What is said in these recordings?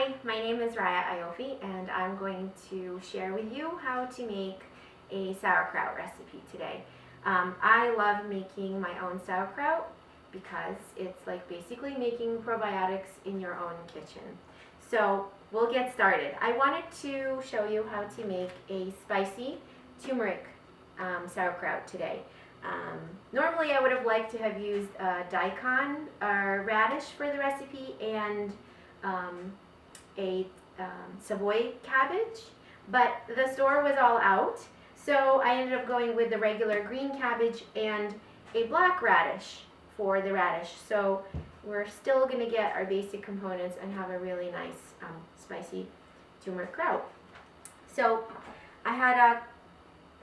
Hi, my name is Raya Ayofi, and I'm going to share with you how to make a sauerkraut recipe today. I love making my own sauerkraut because it's like basically making probiotics in your own kitchen. So we'll get started. I wanted to show you how to make a spicy turmeric sauerkraut today. Normally I would have liked to have used daikon or radish for the recipe and a Savoy cabbage, but the store was all out, so I ended up going with the regular green cabbage and a black radish for the radish. So we're still going to get our basic components and have a really nice spicy turmeric kraut. So I had a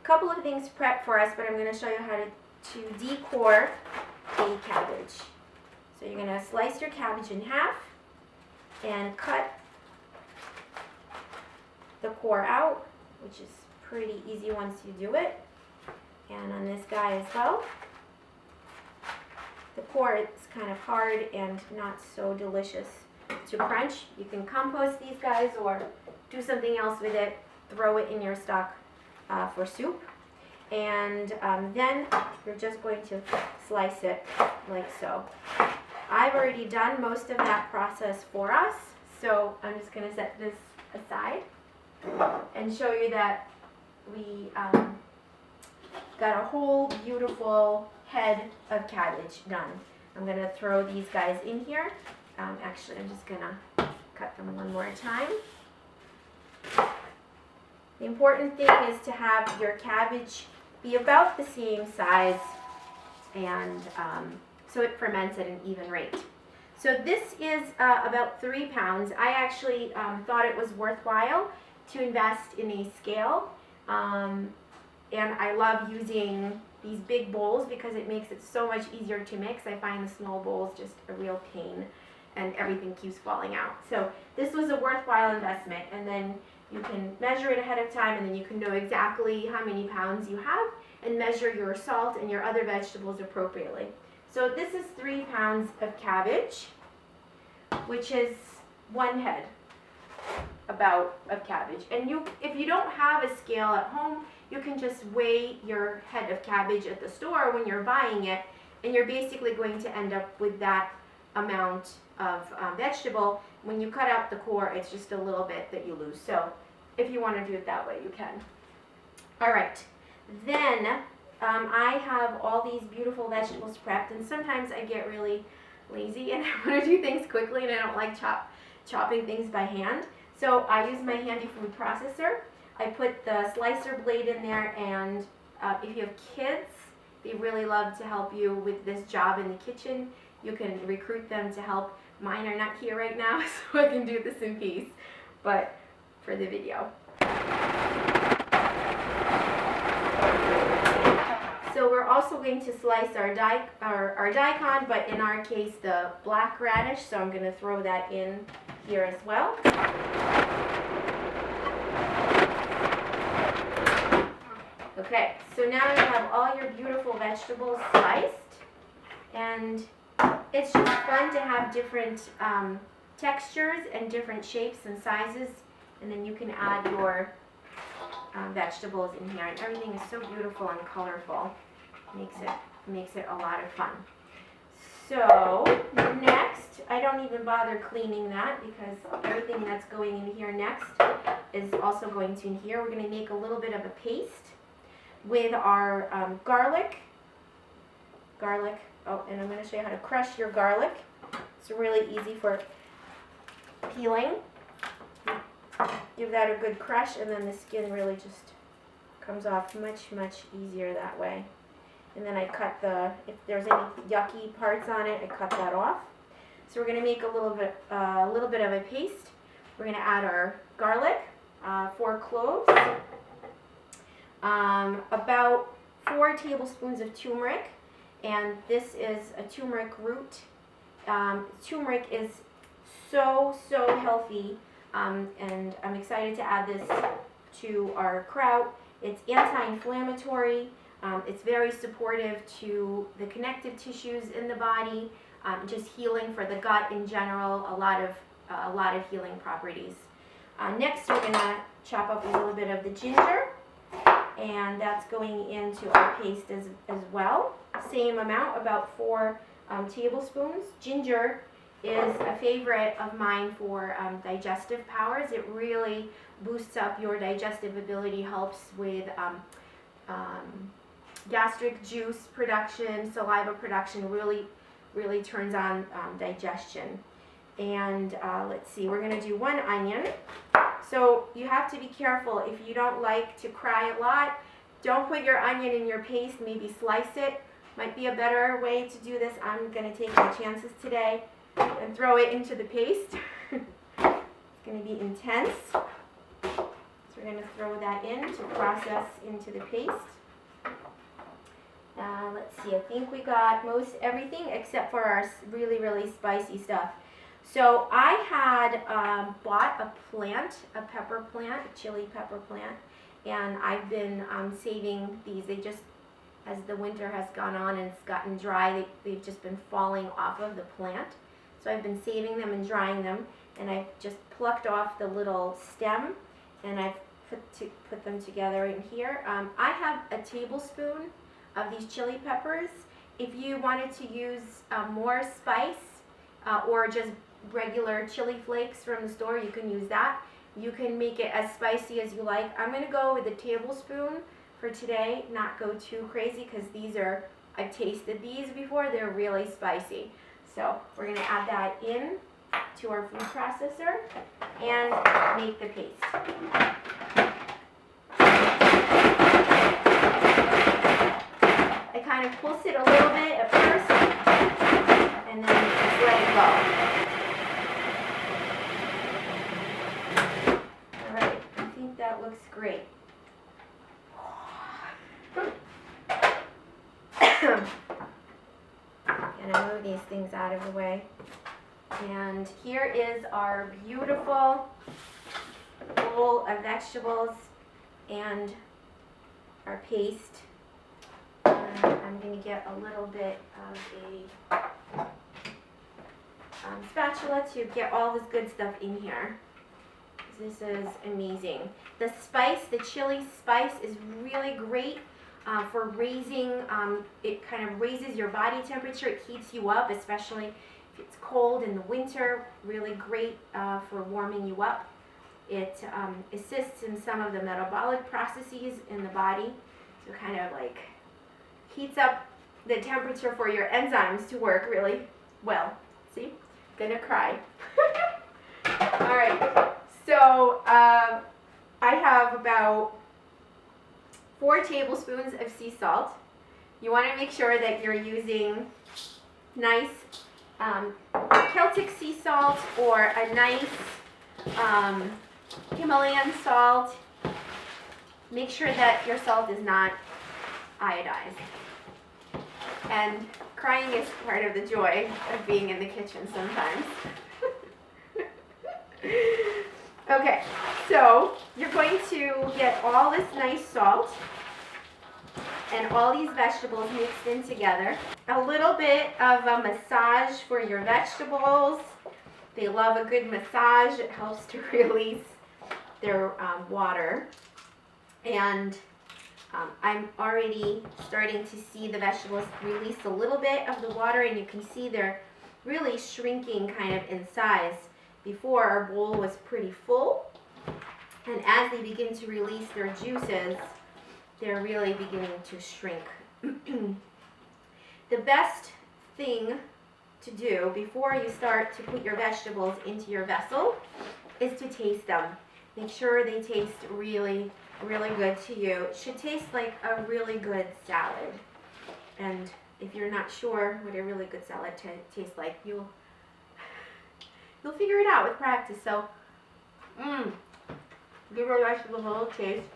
couple of things prepped for us, but I'm going to show you how to decore a cabbage. So you're going to slice your cabbage in half and cut the core out, which is pretty easy once you do it. And on this guy as well. The core is kind of hard and not so delicious to crunch. You can compost these guys or do something else with it. Throw it in your stock for soup. And then you're just going to slice it like so. I've already done most of that process for us, so I'm just going to set this aside and show you that we got a whole beautiful head of cabbage done. I'm going to throw these guys in here. Actually, I'm just going to cut them one more time. The important thing is to have your cabbage be about the same size and so it ferments at an even rate. So this is about 3 pounds. I actually thought it was worthwhile to invest in a scale, and I love using these big bowls because it makes it so much easier to mix. I find the small bowls just a real pain and everything keeps falling out. So this was a worthwhile investment, and then you can measure it ahead of time, and then you can know exactly how many pounds you have and measure your salt and your other vegetables appropriately. So this is 3 pounds of cabbage, which is 1 head about of cabbage. And if you don't have a scale at home, you can just weigh your head of cabbage at the store when you're buying it, and you're basically going to end up with that amount of vegetable. When you cut out the core, it's just a little bit that you lose. So if you want to do it that way, you can. All right. Then I have all these beautiful vegetables prepped, and sometimes I get really lazy and I want to do things quickly and I don't like chopping things by hand. So I use my handy food processor. I put the slicer blade in there, and if you have kids, they really love to help you with this job in the kitchen. You can recruit them to help. Mine are not here right now, so I can do this in peace, but for the video. So we're also going to slice our daikon, but in our case the black radish, so I'm going to throw that in here as well. Okay, so now you have all your beautiful vegetables sliced, and it's just fun to have different textures and different shapes and sizes, and then you can add your vegetables in here, and everything is so beautiful and colorful. Makes it a lot of fun. So next, I don't even bother cleaning that because everything that's going in here next is also going to in here. We're going to make a little bit of a paste with our garlic. Oh, and I'm going to show you how to crush your garlic. It's really easy for peeling. Give that a good crush, and then the skin really just comes off much easier that way. And then I cut if there's any yucky parts on it, I cut that off. So we're going to make a little bit of a paste. We're going to add our garlic, 4 cloves, about 4 tablespoons of turmeric, and this is a turmeric root. Turmeric is so healthy, and I'm excited to add this to our kraut. It's anti-inflammatory. It's very supportive to the connective tissues in the body, just healing for the gut in general. A lot of a lot of healing properties. Next, we're going to chop up a little bit of the ginger, and that's going into our paste as well. Same amount, about 4 tablespoons. Ginger is a favorite of mine for digestive powers. It really boosts up your digestive ability, helps with gastric juice production, saliva production, really turns on digestion. And let's see, we're going to do 1 onion. So you have to be careful. If you don't like to cry a lot, don't put your onion in your paste, maybe slice it. Might be a better way to do this. I'm going to take my chances today and throw it into the paste. It's going to be intense. So we're going to throw that in to process into the paste. Let's see, I think we got most everything except for our really spicy stuff. So I had bought a pepper plant, a chili pepper plant, and I've been saving these. They just, as the winter has gone on and it's gotten dry, they've just been falling off of the plant. So I've been saving them and drying them, and I've just plucked off the little stem, and I've put them together in here. I have a tablespoon of these chili peppers. If you wanted to use more spice or just regular chili flakes from the store, you can use that. You can make it as spicy as you like. I'm gonna go with a tablespoon for today, not go too crazy, because I've tasted these before, they're really spicy. So we're gonna add that in to our food processor and make the paste. I kind of pulse it a little bit at first, and then just let it go. Alright, I think that looks great. And I move these things out of the way. And here is our beautiful bowl of vegetables and our paste. I'm going to get a little bit of a spatula to get all this good stuff in here. This is amazing. The spice, the chili spice, is really great for raising, it kind of raises your body temperature. It heats you up, especially if it's cold in the winter. Really great for warming you up. It assists in some of the metabolic processes in the body. So kind of like heats up the temperature for your enzymes to work really well. See? Gonna cry. Alright, so I have about 4 tablespoons of sea salt. You want to make sure that you're using nice Celtic sea salt or a nice Himalayan salt. Make sure that your salt is not iodized. And crying is part of the joy of being in the kitchen sometimes. Okay, so you're going to get all this nice salt and all these vegetables mixed in together. A little bit of a massage for your vegetables. They love a good massage. It helps to release their water. And I'm already starting to see the vegetables release a little bit of the water, and you can see they're really shrinking kind of in size. Before, our bowl was pretty full, and as they begin to release their juices, they're really beginning to shrink. The best thing to do before you start to put your vegetables into your vessel is to taste them. Make sure they taste really good to you. It should taste like a really good salad. And if you're not sure what a really good salad tastes like, you'll figure it out with practice. So, give your vegetables a little taste.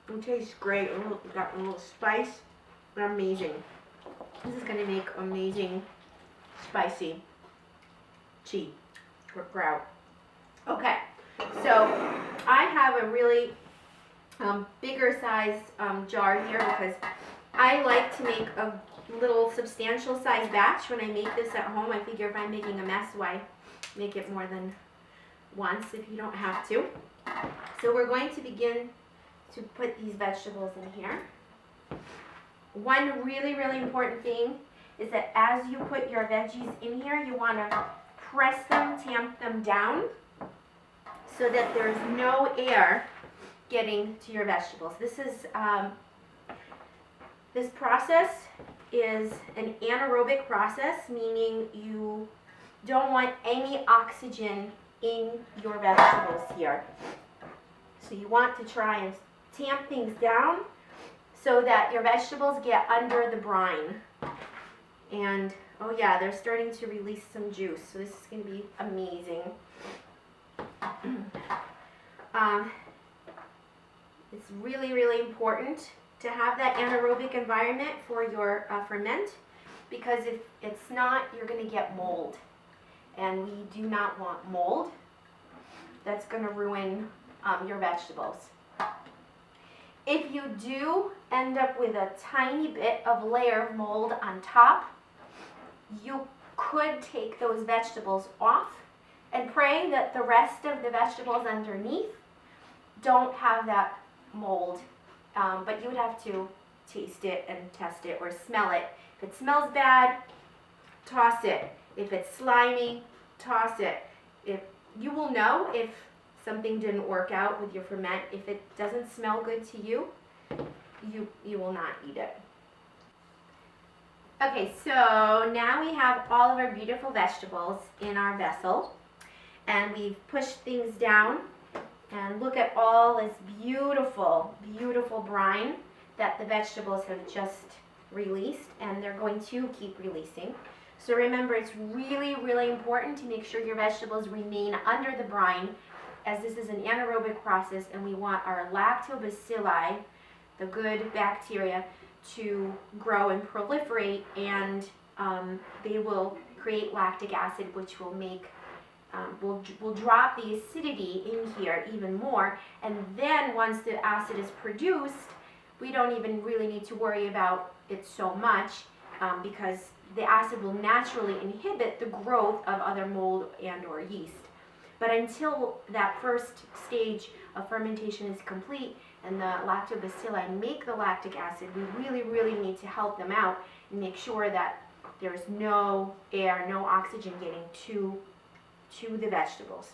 It tastes great. It's got a little spice. Amazing. This is going to make amazing spicy chi or kraut. Okay, so I have a really bigger size jar here because I like to make a little substantial size batch when I make this at home. I figure if I'm making a mess, why make it more than once if you don't have to. So we're going to begin to put these vegetables in here. One really, really important thing is that as you put your veggies in here, you want to press them, tamp them down so that there's no air getting to your vegetables. This process is an anaerobic process, meaning you don't want any oxygen in your vegetables here. So you want to try and tamp things down so that your vegetables get under the brine. And oh yeah, they're starting to release some juice, so this is going to be amazing. It's really, really important to have that anaerobic environment for your ferment, because if it's not, you're going to get mold. And we do not want mold. That's going to ruin your vegetables. If you do end up with a tiny bit of layer of mold on top, you could take those vegetables off and pray that the rest of the vegetables underneath don't have that mold. But you would have to taste it and test it or smell it. If it smells bad, toss it. If it's slimy, toss it. You will know if something didn't work out with your ferment. If it doesn't smell good to you, you will not eat it. Okay, so now we have all of our beautiful vegetables in our vessel, and we've pushed things down, and look at all this beautiful, beautiful brine that the vegetables have just released, and they're going to keep releasing. So remember, it's really, really important to make sure your vegetables remain under the brine, as this is an anaerobic process, and we want our lactobacilli, the good bacteria, to grow and proliferate, and they will create lactic acid, which will make will drop the acidity in here even more. And then once the acid is produced, we don't even really need to worry about it so much, because the acid will naturally inhibit the growth of other mold and or yeast. But until that first stage of fermentation is complete and the lactobacilli make the lactic acid, we really, really need to help them out and make sure that there's no air, no oxygen getting to the vegetables.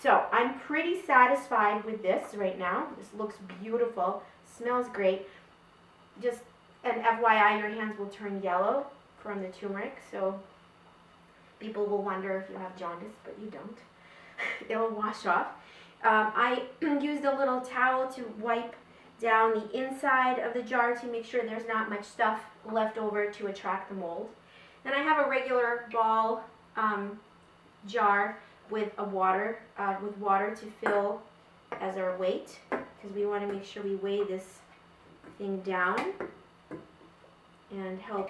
So I'm pretty satisfied with this right now. This looks beautiful, smells great. Just an FYI, your hands will turn yellow from the turmeric, so people will wonder if you have jaundice, but you don't. It'll wash off. I used a little towel to wipe down the inside of the jar to make sure there's not much stuff left over to attract the mold. Then I have a regular ball jar with water to fill as our weight, because we want to make sure we weigh this thing down and help,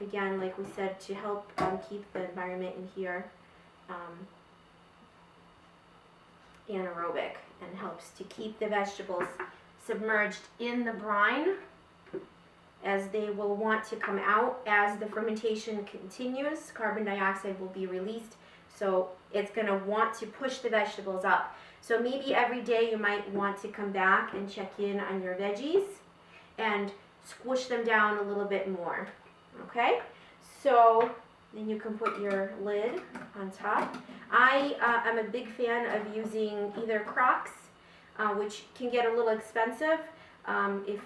again, like we said, to help keep the environment in here anaerobic, and helps to keep the vegetables submerged in the brine, as they will want to come out as the fermentation continues. Carbon dioxide will be released, so it's going to want to push the vegetables up. So maybe every day you might want to come back and check in on your veggies and squish them down a little bit more. Okay, so then you can put your lid on top. I am a big fan of using either Crocs, which can get a little expensive if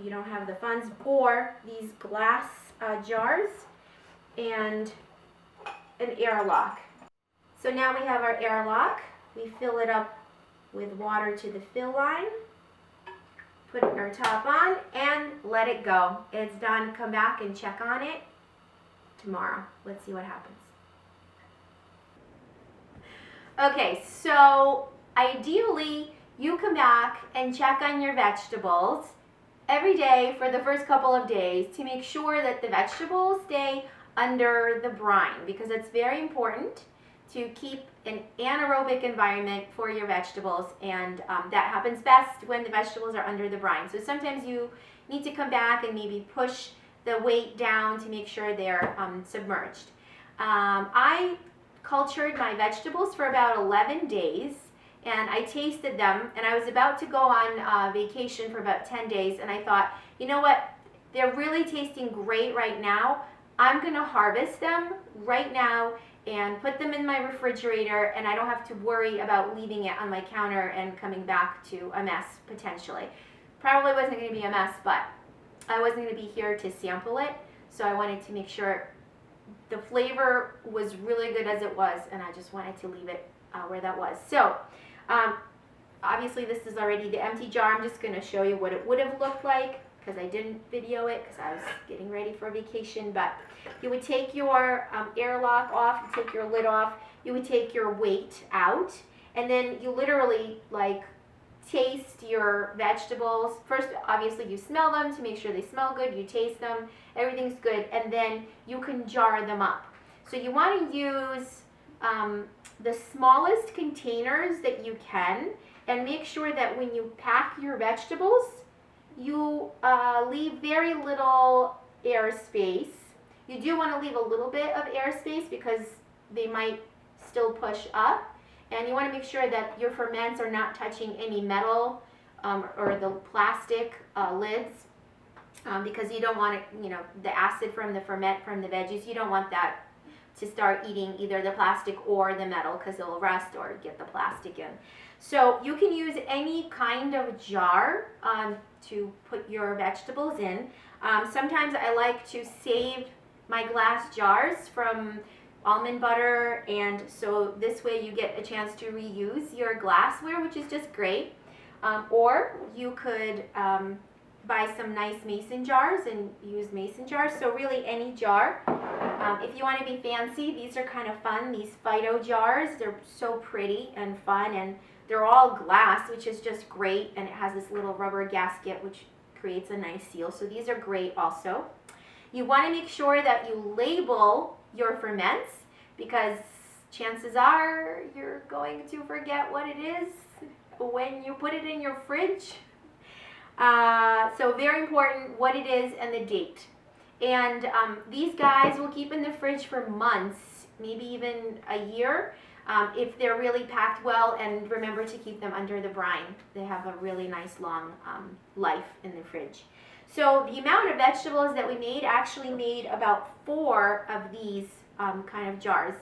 you don't have the funds, or these glass jars and an airlock. So now we have our airlock. We fill it up with water to the fill line, put our top on, and let it go. It's done. Come back and check on it tomorrow. Let's see what happens. Okay, so ideally you come back and check on your vegetables every day for the first couple of days to make sure that the vegetables stay under the brine, because it's very important to keep an anaerobic environment for your vegetables, and that happens best when the vegetables are under the brine. So sometimes you need to come back and maybe push the weight down to make sure they're submerged. I cultured my vegetables for about 11 days, and I tasted them, and I was about to go on vacation for about 10 days, and I thought, you know what, they're really tasting great right now. I'm gonna harvest them right now and put them in my refrigerator, and I don't have to worry about leaving it on my counter and coming back to a mess potentially. Probably wasn't gonna be a mess, but I wasn't gonna be here to sample it, so I wanted to make sure the flavor was really good as it was, and I just wanted to leave it where that was. So obviously this is already the empty jar. I'm just going to show you what it would have looked like, because I didn't video it because I was getting ready for vacation. But you would take your airlock off, you take your lid off, you would take your weight out, and then you literally like taste your vegetables. First, obviously you smell them to make sure they smell good, you taste them, everything's good, and then you can jar them up. So you want to use the smallest containers that you can, and make sure that when you pack your vegetables, you leave very little air space. You do want to leave a little bit of air space because they might still push up. And you want to make sure that your ferments are not touching any metal or the plastic lids, because you don't want it, you know, the acid from the ferment from the veggies, you don't want that to start eating either the plastic or the metal, because it'll rust or get the plastic in. So you can use any kind of jar to put your vegetables in. Sometimes I like to save my glass jars from almond butter, and so this way you get a chance to reuse your glassware, which is just great. Or you could buy some nice mason jars and use mason jars, so really any jar. If you want to be fancy, these are kind of fun, these Phyto jars. They're so pretty and fun, and they're all glass, which is just great, and it has this little rubber gasket which creates a nice seal, so these are great also. You want to make sure that you label your ferments, because chances are you're going to forget what it is when you put it in your fridge. So very important what it is and the date. And these guys will keep in the fridge for months, maybe even a year, if they're really packed well, and remember to keep them under the brine. They have a really nice long life in the fridge. So the amount of vegetables that we made, actually made about 4 of these kind of jars,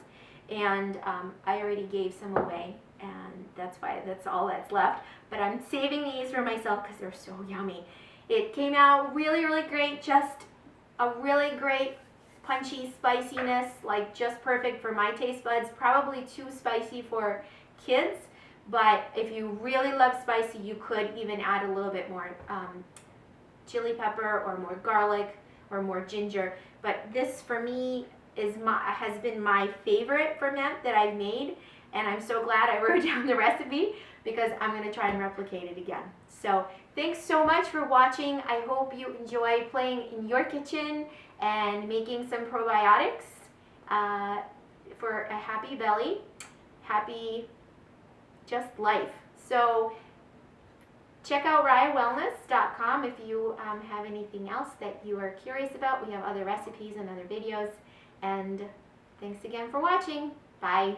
and I already gave some away, and that's why that's all that's left. But I'm saving these for myself because they're so yummy. It came out really, really great, just a really great punchy spiciness, like just perfect for my taste buds. Probably too spicy for kids, but if you really love spicy, you could even add a little bit more chili pepper or more garlic or more ginger. But this for me has been my favorite ferment that I've made, and I'm so glad I wrote down the recipe because I'm going to try and replicate it again. So thanks so much for watching. I hope you enjoy playing in your kitchen and making some probiotics for a happy belly, happy just life. So check out RayaWellness.com if you have anything else that you are curious about. We have other recipes and other videos. And thanks again for watching. Bye.